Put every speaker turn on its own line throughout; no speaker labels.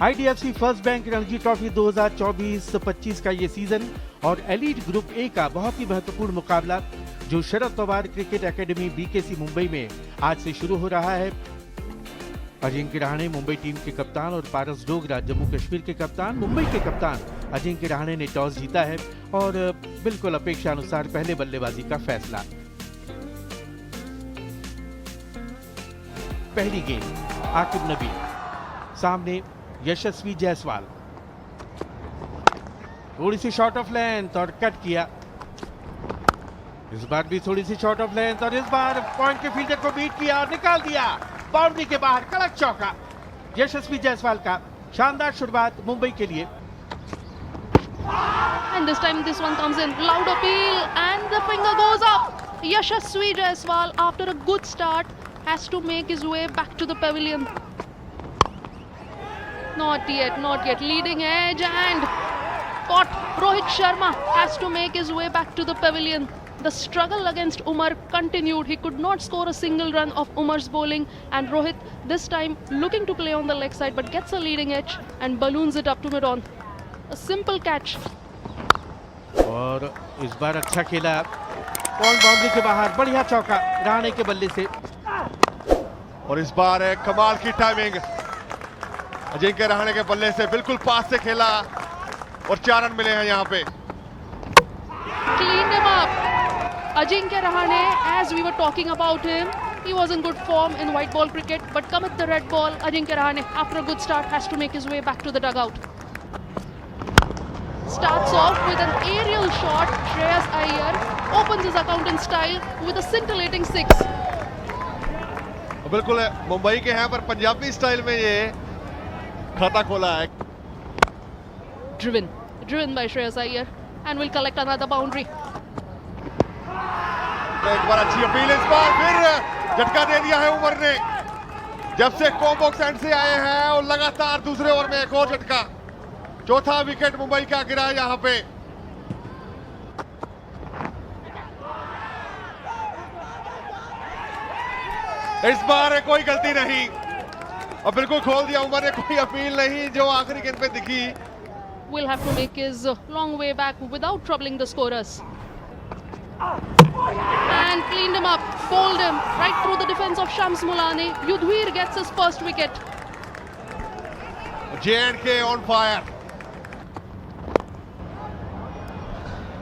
IDFC first bank Ranji trophy 2024-25 का ये season और एलीट ग्रुप ए का बहुत ही महत्वपूर्ण मुकाबला जो Sharad Pawar cricket academy BKC Mumbai में आज से शुरू हो रहा है। अजिंक्य रहाणे मुंबई टीम के कप्तान और पारस डोगरा जम्मू कश्मीर के कप्तान। मुंबई के कप्तान अजिंक्य रहाणे ने टॉस जीता है और बिल्कुल अपेक्षा अनुसार पहले बल्लेबाजी का फैसला। पहली गेंद आकिब नबी, सामने यशस्वी जायसवाल, थोड़ी सी शॉर्ट ऑफ लेंथ और कट किया। इस बार भी थोड़ी सी शॉर्ट ऑफ लेंथ और इस बार पॉइंट के फील्डर को बीट किया और निकाल दिया बाउंड्री के बाहर। कड़क चौका यशस्वी जायसवाल का। शानदार शुरुआत मुंबई के लिए।
And this time this one comes in. Loud appeal and the finger goes up. Yashasvi Jaiswal after a good start has to make his way back to the pavilion. Not yet. Leading edge and caught. Rohit Sharma has to make his way back to the pavilion. The struggle against Umar continued. He could not score a single run of Umar's bowling, and Rohit this time looking to play on the leg side but gets a leading edge and balloons it up to mid-on. A simple catch.
और इस बार अच्छा खेला, point boundary के बाहर। बढ़िया चौका रहाणे के बल्ले से।
और इस बार है कमाल की टाइमिंग। अजिंक्य रहाणे के बल्ले से बिल्कुल पास से खेला और 4 रन मिले हैं यहाँ पे।
Cleaned him up. Ajinkya Rahane, as we were talking about him, he was in good form in white ball cricket, but come at the red ball, Ajinkya Rahane, after a good start, has to make his way back to the dugout. Starts off with an aerial shot. Shreyas Iyer opens his account in style with a scintillating 6.
बिल्कुल मुंबई के हैं पर Punjabi style में ये खाता खोला है।
Driven by Shreyas Iyer and will collect another boundary.
एक बार अच्छी अपील, इस बार फिर झटका दे दिया है उमर ने। जब से कॉम्बॉक्स एंड से आए हैं और लगातार दूसरे ओवर में एक और झटका। चौथा विकेट मुंबई का गिरा है यहाँ पे। इस बार कोई गलती नहीं और बिल्कुल खोल दिया उमर ने। कोई अपील नहीं जो आखिरी गेंद पे दिखी।
Will have to make his long way back without troubling the scorers. And cleaned him up, bowled him right through the defense of Shams Mulane. Yudhvir gets his first wicket.
J&K on fire.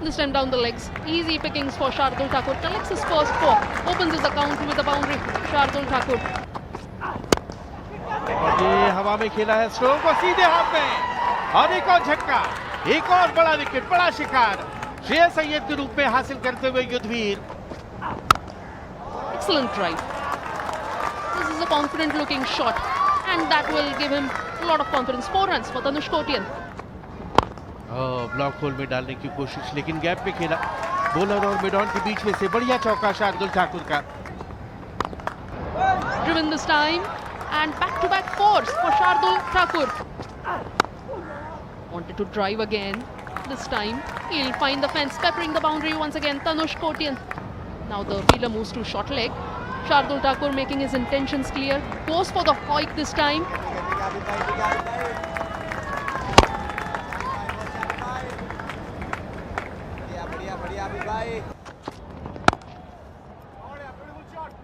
This time down the legs. Easy pickings for Shardul Thakur. Collects his first 4. Opens his account with a boundary. Shardul Thakur.
और ये हवा में खेला है stroke और सीधे हाथ में। और एक और झटका, एक और बड़ा विकेट, बड़ा शिकार श्रेयस अय्यर के रूप में हासिल करते हुए Yudhvir.
Excellent drive. This is a confident looking shot and that will give him a lot of confidence. 4 runs for Tanush Kotian.
Block whole में डालने की कोशिश लेकिन गैप पे खेला। बॉलर और मिड ऑन के बीच में से बढ़िया चौका शार्दुल ठाकुर का।
Driven this time and back-to-back 4s for Shardul Thakur. Wanted to drive again. This time he'll find the fence, peppering the boundary once again. Tanush Kotian. Now the fielder moves to short leg. Shardul Thakur making his intentions clear. Goes for the hoik this time.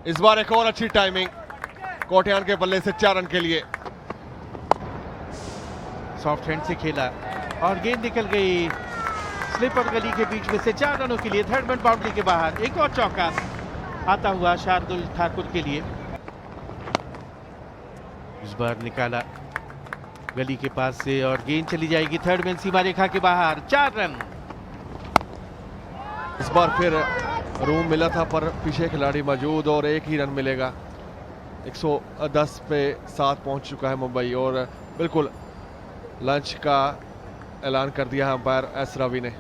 इस बार एक और अच्छी timing Kotian के बल्ले से 4 run के लिए।
Soft hand से खेला और गेंद निकल गई स्लिप और गली के बीच में से 4 रनों के लिए। थर्ड मैन बाउंड्री के बाहर। एक और चौका आता हुआ शार्दुल ठाकुर के लिए। इस बार निकाला गली के पास से और गेंद चली जाएगी थर्ड मैन सीमा रेखा के बाहर। 4 रन।
इस बार फिर रूम मिला था पर पीछे खिलाड़ी मौजूद और एक ही रन मिलेगा। 110 पे 7 पहुंच चुका है मुंबई और बिल्कुल लंच का ऐलान कर दिया है अंपायर एस रवि ने।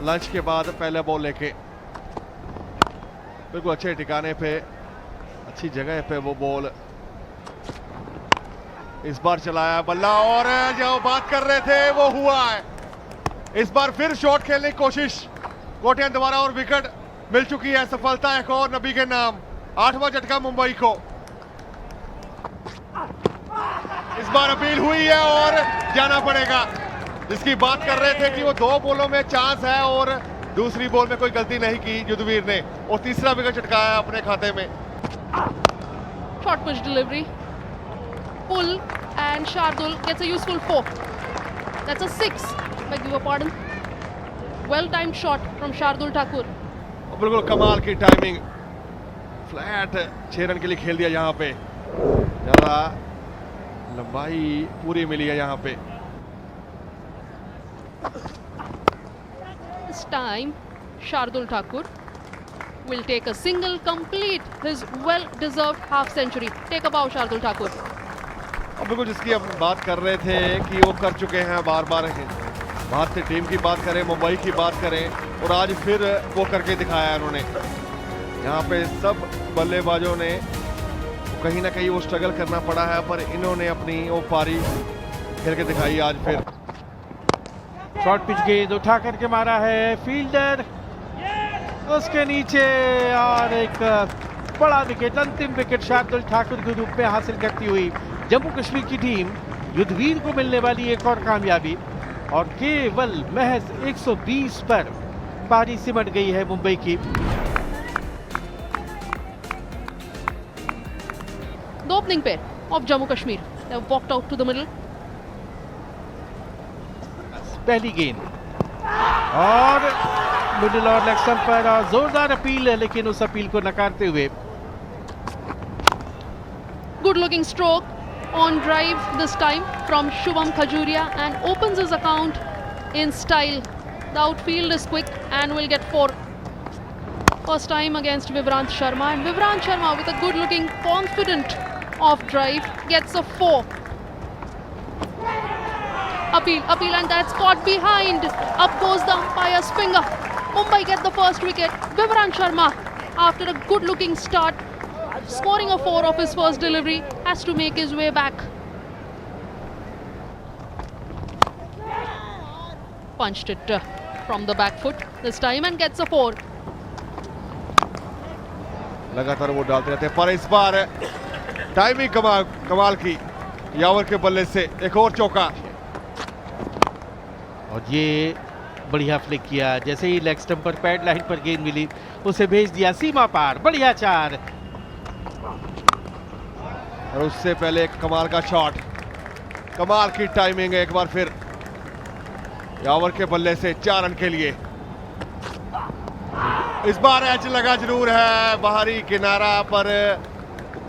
लंच के बाद पहले बॉल लेके बिल्कुल अच्छे ठिकाने पे, अच्छी जगह पे वो बॉल इस बार चलाया बल्ला और जो बात कर रहे थे वो हुआ है। इस बार फिर शॉट खेलने की कोशिश, कोटियां दोबारा और विकेट मिल चुकी है। सफलता एक और नबी के नाम, 8वां झटका मुंबई को। इस बार अपील हुई है और जाना पड़ेगा। जिसकी बात कर रहे थे कि वो 2 बॉलों में चांस है और दूसरी बॉल में कोई गलती नहीं की युद्धवीर ने और तीसरा विकेट चटकाया अपने खाते में।
Short pitch delivery. Pull and Shardul gets a useful 4. That's a 6. Beg your pardon. Well timed shot from Shardul Thakur.
बिल्कुल कमाल की टाइमिंग, फ्लैट 6 रन के लिए खेल दिया। यहाँ पे ज़्यादा लंबाई पूरी मिली है यहाँ पे।
This time, Shardul Thakur will take a single, complete his well-deserved half century. Take a bow, Shardul Thakur.
और बिल्कुल जिसकी हम बात कर रहे थे कि वो कर चुके हैं बार बार। भारतीय टीम की बात करें, मुंबई की बात करें, और आज फिर वो करके दिखाया है उन्होंने। यहाँ पे सब बल्लेबाजों ने कहीं ना कहीं वो स्ट्रगल करना पड़ा है, पर इन्होंने अपनी वो पारी खेल के दिखाई आज फिर।
शॉर्ट पिच गेंद उठा करके मारा है फील्डर, उसके नीचे, और एक बड़ा विकेट, अंतिम विकेट शार्दुल ठाकुर के रूप में हासिल करती हुई जम्मू कश्मीर की टीम युद्धवीर को मिलने वाली एक और कामयाबी, और केवल महज 120 पर पारी सिमट गई है मुंबई की।
The opening pair of Jammu Kashmir. They have walked out to the middle.
पहली गेंद और मिडिल और लेग स्टंप पर, और जोरदार अपील है, लेकिन उस अपील को नकारते हुए।
Good looking stroke on drive this time from Shubham Khajuria and opens his account in style. The outfield is quick and will get 4. First time against Vivrant Sharma, and Vivrant Sharma with a good looking confident off drive gets a 4. Appeal, and that's caught behind. Up goes the umpire's finger. Mumbai get the first wicket. Vivrant Sharma, after a good looking start, scoring a 4 of his first delivery, has to make his way back. Punched it from the back foot this time and gets a 4.
लगातार वो डालते रहते हैं, पर इस बार timing कमाल की। यावर के बल्ले से एक और चौका,
और ये बढ़िया फ्लिक किया। जैसे ही लेग स्टंप पर पैड लाइन पर गेंद मिली, उसे भेज दिया सीमा पार। बढ़िया 4,
और उससे पहले एक कमाल का शॉट, कमाल की टाइमिंग है। एक बार फिर यावर के बल्ले से 4 रन के लिए। इस बार एच लगा जरूर है बाहरी किनारा, पर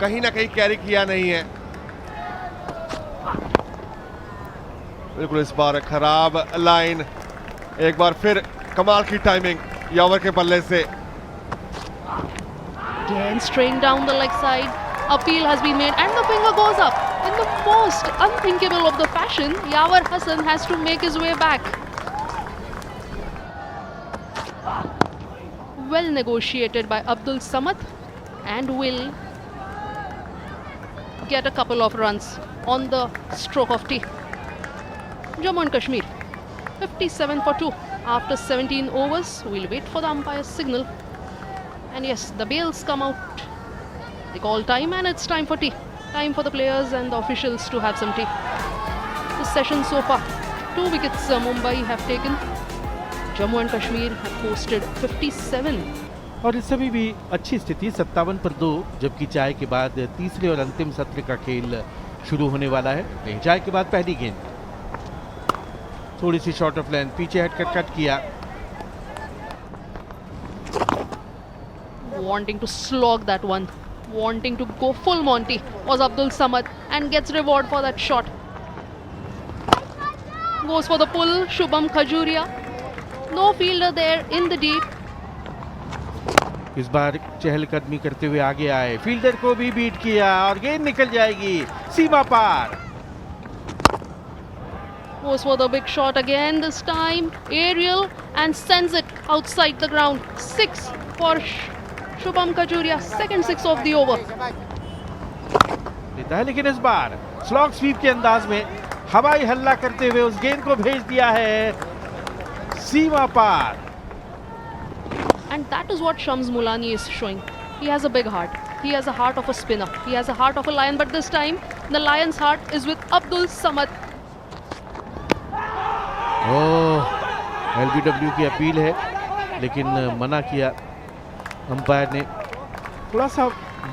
कहीं ना कहीं कैरी किया नहीं है। बिल्कुल इस बार खराब लाइन। एक बार फिर कमाल की टाइमिंग यावर के बल्ले से।
Again straight down the leg side. Appeal has been made and the finger goes up. In the most unthinkable of the fashion, Yavar Hassan has to make his way back. Well negotiated by Abdul Samad, and will get a couple of runs on the stroke of tea. Jammu and Kashmir 57 for 2 after 17 overs. We'll wait for the umpire's signal. And yes, the bails come out. They call time, and it's time for tea. Time for the players and the officials to have some tea. This session so far, 2 wickets Mumbai have taken. Jammu and Kashmir have posted 57.
और इस समय भी अच्छी स्थिति 57 पर 2, जबकि चाय के बाद तीसरे और अंतिम सत्र का खेल शुरू होने वाला है। चाय के बाद पहली गेंद थोड़ी सी शॉर्ट ऑफ लेंथ, पीछे हटकर कट किया।
Wanting to slog that one, wanting to go full Monty was Abdul Samad, and gets reward for that shot. Goes for the pull, Shubham Khajuria. No fielder there in the deep.
इस बार चहलकदमी करते हुए आगे आए, fielder को भी beat किया, और गेंद निकल जाएगी सीमा पार।
Goes for the big shot again, this time aerial, and sends it outside the ground. 6 for Shubham Khajuria, second 6 of the over.
लेता है, लेकिन इस बार स्लॉग स्वीप के अंदाज में हवाई हल्ला करते हुए उस गेंद को भेज दिया है सीमा पार।
And that is what Shams Mulani is showing. He has a big heart. He has a heart of a spinner. He has a heart of a lion. But this time, the lion's heart is with Abdul Samad.
LBW की appeal है, लेकिन मना किया umpire ने। थोड़ा सा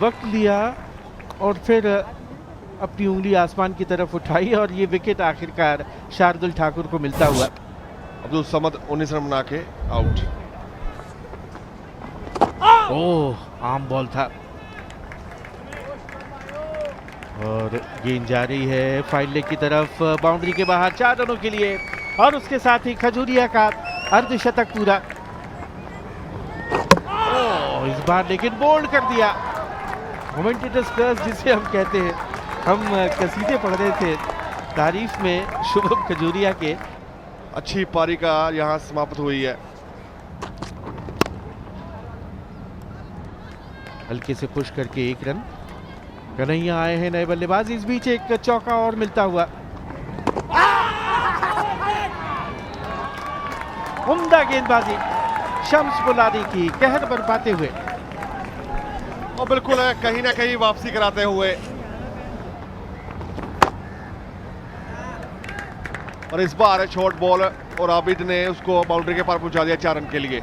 वक्त लिया और फिर अपनी उंगली आसमान की तरफ उठाई और ये विकेट आखिरकार शार्दुल ठाकुर को मिलता हुआ।
अब्दुल समद 19 रन बना के आउट।
आम बॉल था और गेंद जा रही है फाइल लेग की तरफ, बाउंड्री के बाहर 4 रनों के लिए और उसके साथ ही खजूरिया का अर्धशतक पूरा। इस बार लेकिन बोल्ड कर दिया। मोमेंटस कर्स जिसे हम कहते हैं, हम कसीदे पढ़ रहे थे तारीफ में शुभम खजूरिया के।
अच्छी पारी का यहाँ समाप्त हुई है।
हल्के से पुश करके 1 रन। कन्हैया आए हैं नए बल्लेबाज, इस बीच एक चौका और मिलता हुआ। उम्दा गेंदबाजी शम्स मुलानी की कहर बरपाते हुए
और बिल्कुल कहीं ना कहीं वापसी कराते हुए। और इस बार शॉर्ट बॉल और आबिद ने उसको बाउंड्री के पार पहुंचा दिया 4 रन के लिए।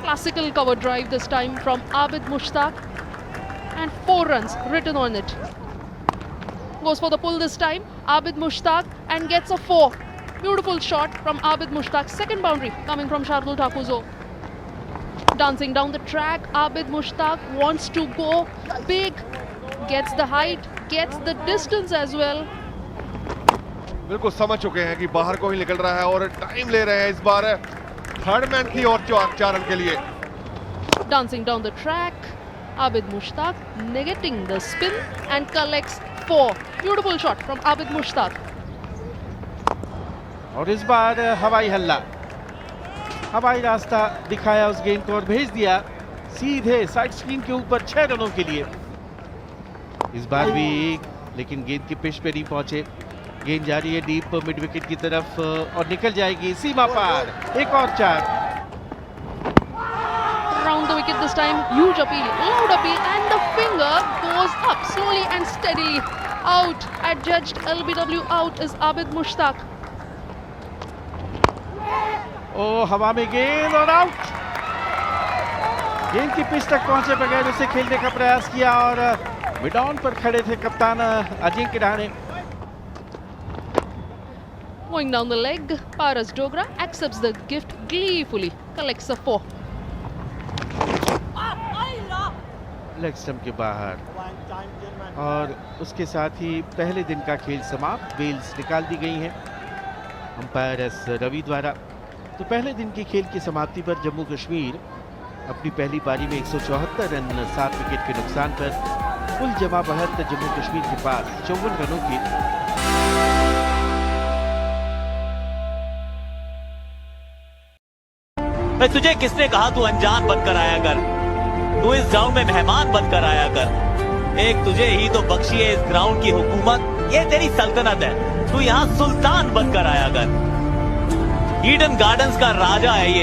Classical cover drive this time from Abid Mushtaq and 4 runs written on it. Goes for the pull this time, Abid Mushtaq, and gets a 4. Beautiful shot from Abid Mushtaq. Second boundary coming from Shardul Thakurzo. Dancing down the track, Abid Mushtaq wants to go big. Gets the height, gets the distance as well.
बिल्कुल समझ चुके हैं कि बाहर को ही निकल रहा है और टाइम ले रहे हैं इस बार। थर्ड मैन की और 4 रन के लिए।
Dancing down the track, Abid Mushtaq negating the spin and collects 4. Beautiful shot from Abid Mushtaq.
और इस बार हवाई हल्ला, हवाई रास्ता दिखाया उस गेंद को और भेज दिया सीधे साइड स्क्रीन के ऊपर 6 रनों के लिए। इस बार भी लेकिन गेंद की पिच पे नहीं पहुंचे। गेंद जा रही है डीप मिड विकेट की तरफ और निकल जाएगी सीमा पार। एक और 4।
Round the wicket this time, huge appeal, loud appeal, and the finger goes up slowly and steadily. Out, adjudged LBW out is Abid Mushtaq.
हवा में गेंद और आउट। गेंद की पिच तक पहुंचे बगैर उसे खेलने का प्रयास किया और मिड ऑन पर खड़े थे कप्तान Ajinkya Rahane.
Going down the leg, Paras Dogra accepts the gift gleefully, collects a 4.
Leg stump के बाहर और उसके साथ ही पहले दिन का खेल समाप्त। बेल्स निकाल दी गई हैं अंपायर एस रवि द्वारा। तो पहले दिन के खेल की समाप्ति पर जम्मू कश्मीर अपनी पहली पारी में 174 रन 7 विकेट के नुकसान पर कुल जमा बढ़त जम्मू कश्मीर के पास 54 रनों की।
तुझे किसने कहा तू अनजान बनकर आया कर, तू इस ग्राउंड में मेहमान बनकर आया कर। एक तुझे ही तो बख्शी है इस ग्राउंड की हुकूमत, ये तेरी सल्तनत है, तू यहाँ सुल्तान बनकर आया कर। ईडन गार्डन्स का राजा है ये।